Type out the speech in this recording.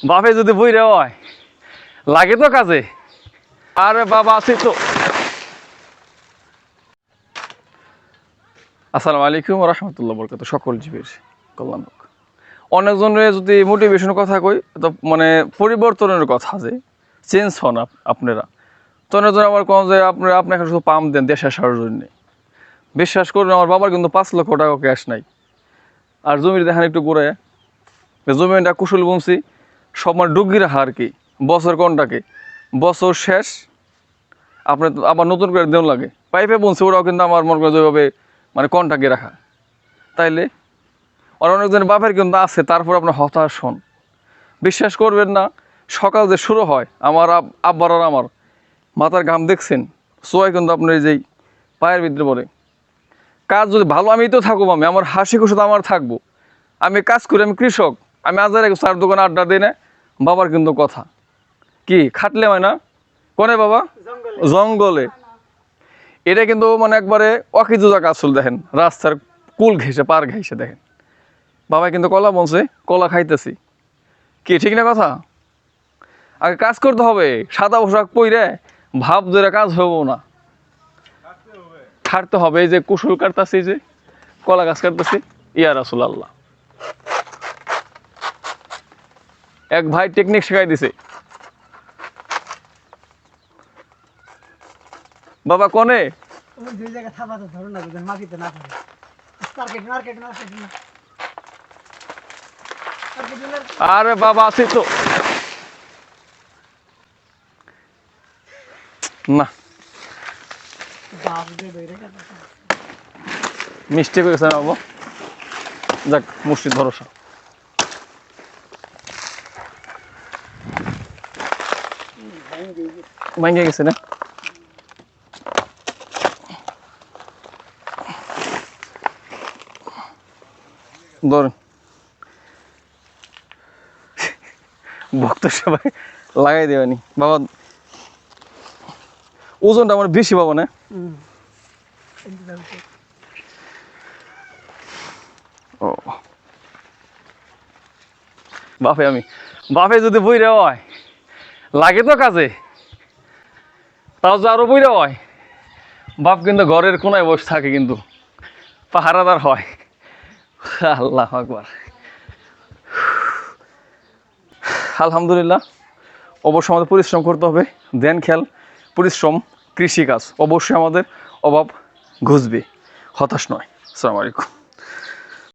বাপে যদি বইরে হয় লাগে তো কাজে। আরে বাবা আছি তো। আসসালামু আলাইকুম রহমতুল্লাহ বরকাত। সকল জীবের কল্যাণ হোক। অনেকজনের যদি মোটিভেশনের কথা কই তো মানে পরিবর্তনের কথা যে চেঞ্জ হন আপনারা, তো অনেকজন আমার কোন যে আপনাকে শুধু পাম্প দেন দেশে আসার জন্য। বিশ্বাস করুন আমার বাবার কিন্তু 5 লক্ষ টাকা ক্যাশ নাই। আর জমির দেখেন একটু করে জমিটা কুশল বমছি সব মানে ডুগি রাখা আর কি। বছর কোনটাকে বছর শেষ আপনি আবার নতুন করে দেন লাগে পাইপে বলছে ওরাও কিন্তু আমার মনে করে যেভাবে মানে কন্টাকে রাখা। তাইলে আর অনেকজনের বাপের কিন্তু আছে, তারপর আপনার হতাশ হন। বিশ্বাস করবেন না, সকাল যে শুরু হয় আমার আব্বার আর আমার মাথার ঘাম দেখছেন সোয়াই কিন্তু আপনার এই যেই পায়ের ভিতরে পড়ে। কাজ যদি ভালো আমি তো থাকবো, আমার হাসি খুশি তো আমার থাকবো। আমি কাজ করি, আমি কৃষক, আমি আজারে চার দোকানে আড্ডা দিই না। বাবার কিন্তু কথা কি খাটলে হয় না কোনে বাবা জঙ্গলে। এটা কিন্তু মানে একবারে অখিজুজা কাজ চল। দেখেন রাস্তার কুল ঘেসে পার ঘেসে দেখেন বাবা কিন্তু কলা বলছে, কলা খাইতেছি কি ঠিক না কথা। আগে কাজ করতে হবে, সাদা পোশাক পইরে ভাব ধরে কাজ হবো না, খাটতে হবে। এই যে কুশল কাটতেছি, যে কলা গাছ কাটতেছি, ইয়া রাসূলুল্লাহ। এক ভাই টেকনিক শেখাই দিছে। বাবা কোনে আরে বাবা আছি তো না মিষ্টি করেছে না বাবা। যাক মুর্শিদ ভরসা। ভাঙ্গে গেছে না ধরেন ভক্ত সবাই লাগাই দেবেনি বাবা। ওজনটা আমার বেশি পাবো না। ও বাপে আমি বাপে যদি বইরে হয় লাগে তো কাজে, তাও যে আরো বইরে হয়। বাপ কিন্তু ঘরের কোনায় বসে থাকে, কিন্তু পাহারাদার হয়। আল্লাহু আকবার। আলহামদুলিল্লাহ। অবশ্যই আমাদের পরিশ্রম করতে হবে। দেন খেয়াল পরিশ্রম কৃষিকাজ অবশ্যই আমাদের অভাব ঘুচবে, হতাশ নয়। আসসালামু আলাইকুম।